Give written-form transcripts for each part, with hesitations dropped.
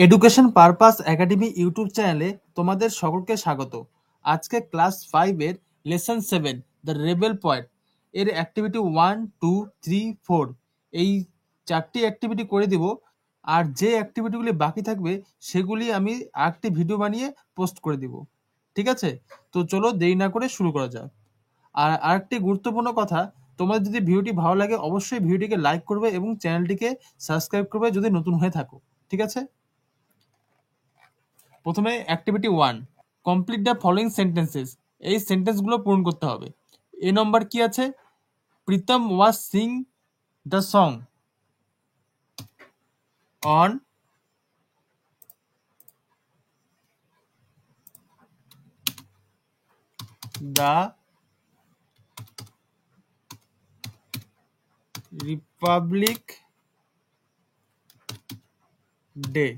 Education purpose academy YouTube চ্যানেলে তোমাদের সকলকে স্বাগত। আজকে ক্লাস 5 এর লেসন 7 দ্য রেবেল পয়েন্ট এর অ্যাক্টিভিটি 1, 2, 3, 4 এই 4টি অ্যাক্টিভিটি করে দিব। আর যে অ্যাক্টিভিটিগুলি বাকি থাকবে সেগুলি আমি আরেকটি ভিডিও বানিয়ে পোস্ট করে দিব। ঠিক আছে, তো চলো দেরি না করে শুরু করা যাক। আর আরেকটি গুরুত্বপূর্ণ কথা, তোমাদের যদি ভিডিওটি ভালো লাগে অবশ্যই ভিডিওটিকে লাইক করবে এবং চ্যানেলটিকে সাবস্ক্রাইব করবে যদি নতুন হয়ে থাকো। ঠিক আছে, প্রথমে activity 1, complete the following sentences. এই সেন্টেন্সগুলো পূরণ করতে হবে। এ নম্বর কি আছে? Pritam was sing the song on the Republic Day.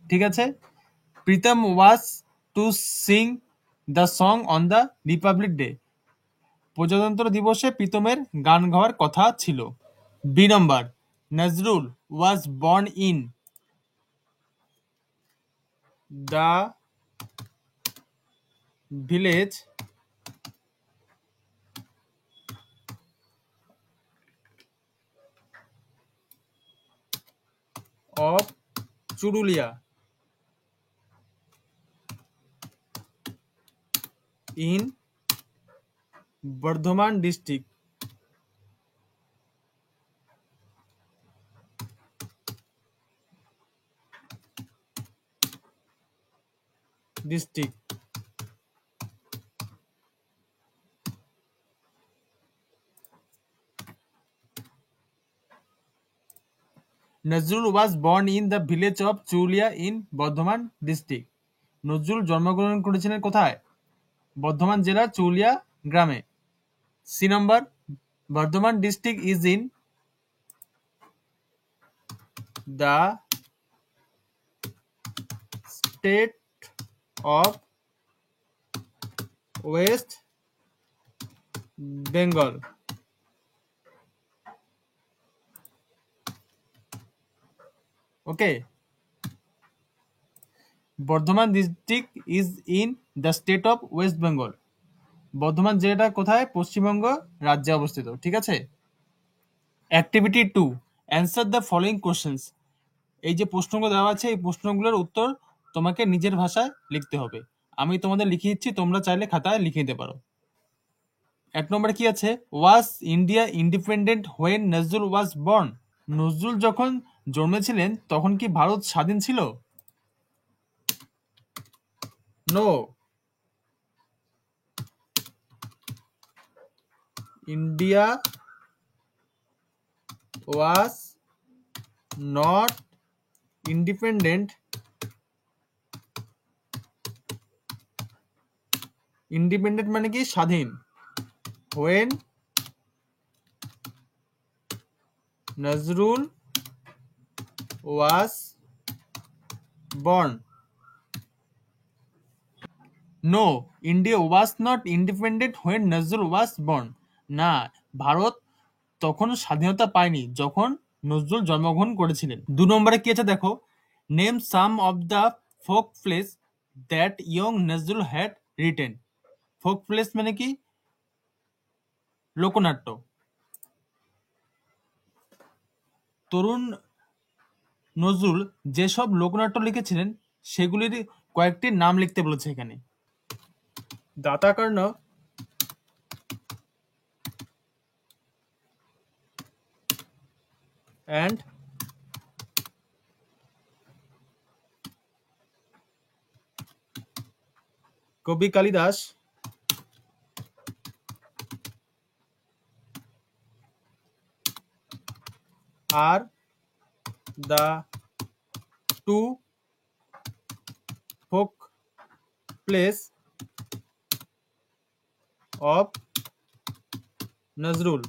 ঠিক আছে, Pritam was to sing the song on the Republic Day. প্রজাতন্ত্র দিবসে প্রীতমের গান গাওয়ার কথা ছিল। B number, Nazrul was born in the village of Churulia in Bardhaman district. Nazrul was born in the village of Chulia in Bardhaman district. Nazrul জন্মগ্রহণ করেছিলেন কোথায়? বর্ধমান জেলার চুলিয়া গ্রামে। C number, Bardhaman district is in the state of West Bengal. Okay, Bardhaman district is in the state of West Bengal. Bardhaman জেলাটা কোথায়? পশ্চিমবঙ্গ রাজ্যে অবস্থিত। ঠিক আছে। Activity 2, answer the following questions. এই যে প্রশ্নগুলো দেওয়া আছে এই প্রশ্নগুলোর উত্তর তোমাকে নিজের ভাষায় লিখতে হবে। আমি তোমাদের লিখে দিচ্ছি, তোমরা চাইলে খাতায় লিখে দিতে পারো। 1 নম্বরে কি আছে? Was India independent when Nazrul was born. Nazrul যখন জন্মেছিলেন তখন কি ভারত স্বাধীন ছিল? No, India was not independent. Independent মানে কি? স্বাধীন। When Nazrul was born. No, India was not independent when Nazrul was born. না, ভারত তখন স্বাধীনতা পায়নি যখন নজরুল জন্মগ্রহণ করেছিলেন। 2 নম্বরে কি আছে দেখো, name some of the folk place that young Nazrul had written. Folk place মানে কি? লোকনাট্য। তরুণ নজরুল যেসব লোকনাট্য লিখেছিলেন সেগুলির কয়েকটি নাম লিখতে বলেছে এখানে। দাতাকর্ণ, and কবি Kalidas are the two folk plays of Nazrul.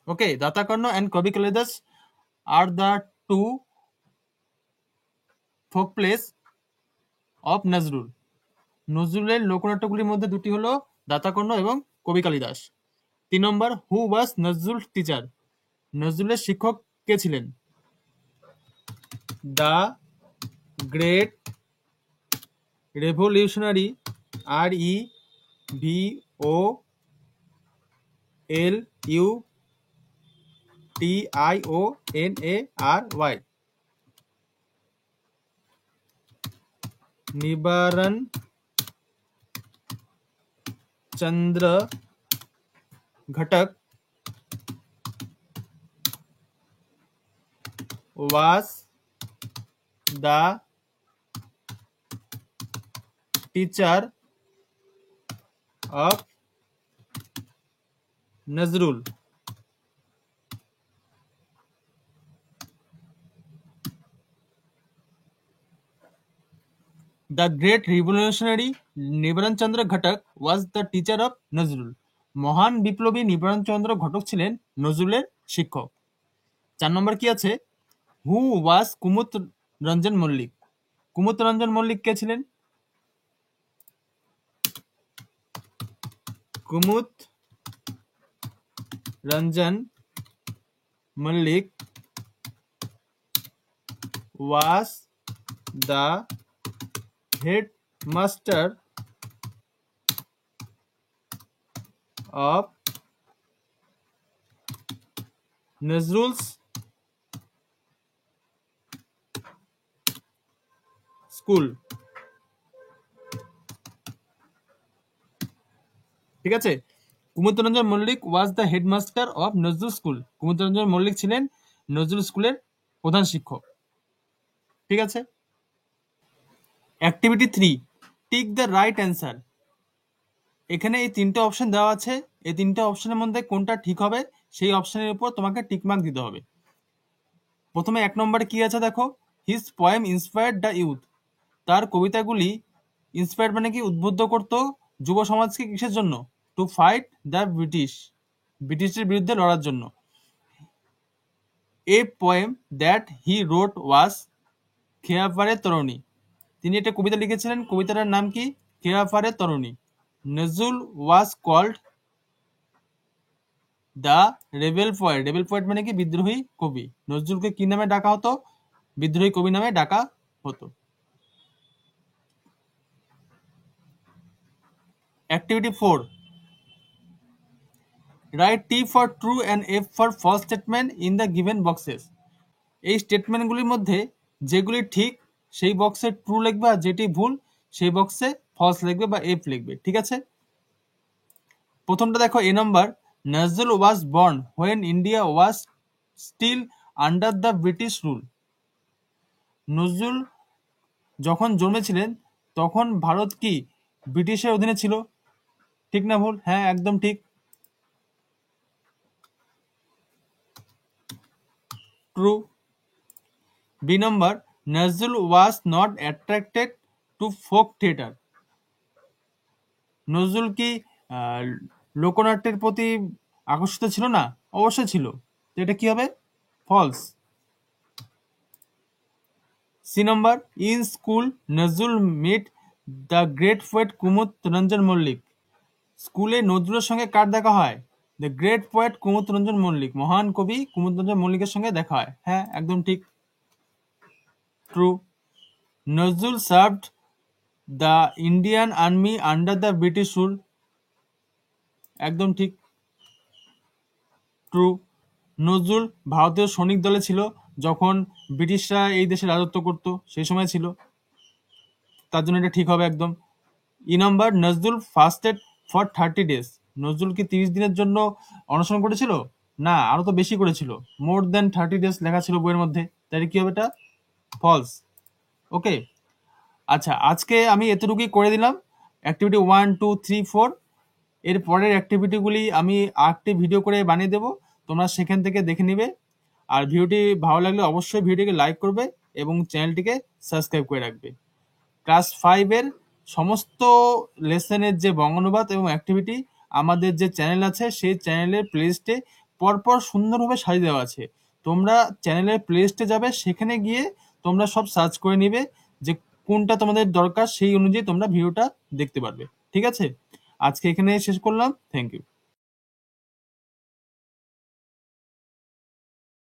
Okay, Datakarna and Kavi Kalidas are the two folk plays of Nazrul. নজরুলের লোকনাট্যগুলির মধ্যে দুটি হলো দাতাকর্ণ এবং কবি কালিদাস। 3 নম্বর, হু ওয়াজ নজরুল টিচার? নজরুলের শিক্ষক কে ছিলেন? দ্য গ্রেট রেভলিউশনারি, REVOLUTIONARY, निबारण चंद्र घटक was the teacher of Nazrul. The great revolutionary নিবারণ চন্দ্র ঘটক was the teacher of Nazrul. মহান বিপ্লবী নিবারণ চন্দ্র ঘটক ছিলেন নজরুলের শিক্ষক। 4 নম্বর কি আছে? হু ওয়াজ কুমুদ রঞ্জন মল্লিক? কুমুদ রঞ্জন মল্লিক কে ছিলেন? কুমুদ Ranjan Mallick was the headmaster of Nazrul's school. ঠিক আছে, Kumudranjan Mallick was the headmaster of Nazrul school. Kumudranjan Mallick ছিলেন নজরুল স্কুলের প্রধান শিক্ষক। ঠিক আছে। Activity 3, tick the right answer. এখানে এই 3টে অপশন দেওয়া আছে, এই 3টে অপশনের মধ্যে কোনটা ঠিক হবে সেই অপশনের উপর তোমাকে টিক মার্ক দিতে হবে। প্রথমে 1 নম্বরে কি আছে দেখো, his poem inspired the youth. তার কবিতাগুলি ইন্সপায়ার্ড মানে কি উদ্বুদ্ধ করতো যুব সমাজকে কিসের জন্য? টু ফাইট দ্য ব্রিটিশের বিরুদ্ধে লড়ার জন্য। এ পোয়েম দ্যাট হি রোট ওয়াজ খেয়াফারে তরুণী। তিনি একটা কবিতা লিখেছিলেন, কবিতাটার নাম কি? খেয়াফারে তরুণী। Nazrul was called the rebel poet. Rebel poet মানে কি বিদ্রোহী কবি। নজরুলকে কি নামে ডাকা হতো? বিদ্রোহী কবি নামে ডাকা হতো। Activity 4, write T for true and F for false statement in the given boxes. এই স্টেটমেন্টগুলির মধ্যে যেগুলি ঠিক সেই বক্সে ট্রু লিখবে, আর যেটি ভুল সেই বক্সে ফলস লিখবে বা এফ লিখবে। ঠিক আছে। প্রথমটা দেখো, A number, Nazrul was born when India was still under the British rule. Nazrul যখন জন্মেছিলেন তখন ভারত কি ব্রিটিশের অধীনে ছিল? ঠিক না ভুল? হ্যাঁ, একদম ঠিক, true. B number, Nazrul was not attracted to folk theatre. Nazrul কি লোকনাট্যের প্রতি আকর্ষিত ছিল না? অবশ্যই ছিল। তো এটা কি হবে? False. C number, in school Nazrul meet the great poet Kumud Ranjan Mallick. স্কুলে নজরুলের সঙ্গে কার দেখা হয়? The great poet Kumud Ranjan Mallick, মহান কবি কুমুদ রঞ্জন মল্লিকের সঙ্গে দেখা হয়। হ্যাঁ, একদম ঠিক, true. Nazrul served the Indian army under the British rule. একদম ঠিক, ট্রু। নজরুল ভারতীয় সৈনিক দলে ছিল যখন ব্রিটিশরা এই দেশে রাজত্ব করত, সেই সময় ছিল, তার জন্য এটা ঠিক হবে একদম। E number, Nazrul fasted for 30 days। Nazrul কি 30 দিনের জন্য অনশন করেছিল? না, আরো তো বেশি করেছিল, মোর দেন 30 days লেখা ছিল বইয়ের মধ্যে। তাই কি হবে এটা? ফলস। ওকে, আচ্ছা, আজকে আমি এতটুকুই করে দিলাম, অ্যাক্টিভিটি 1, 2, 3, 4। এর পরের অ্যাক্টিভিটিগুলি আমি আরেকটি ভিডিও করে বানিয়ে দেবো, তোমরা সেখান থেকে দেখে নিবে। আর ভিডিওটি ভালো লাগলে অবশ্যই ভিডিওটিকে লাইক করবে এবং চ্যানেলটিকে সাবস্ক্রাইব করে রাখবে। ক্লাস 5-এর সমস্ত লেসনের যে বঙ্গানুবাদ এবং অ্যাক্টিভিটি আমাদের যে চ্যানেল আছে সেই চ্যানেলের প্লেলিস্টে পরপর সুন্দরভাবে সাজিয়ে দেওয়া আছে। তোমরা চ্যানেলের প্লেলিস্টে যাবে, সেখানে গিয়ে তোমরা সব সার্চ করে নিবে যে কোনটা তোমাদের দরকার, সেই অনুযায়ী তোমরা ভিডিওটা দেখতে পারবে। ঠিক আছে, আজকে এখানে শেষ করলাম। Thank you.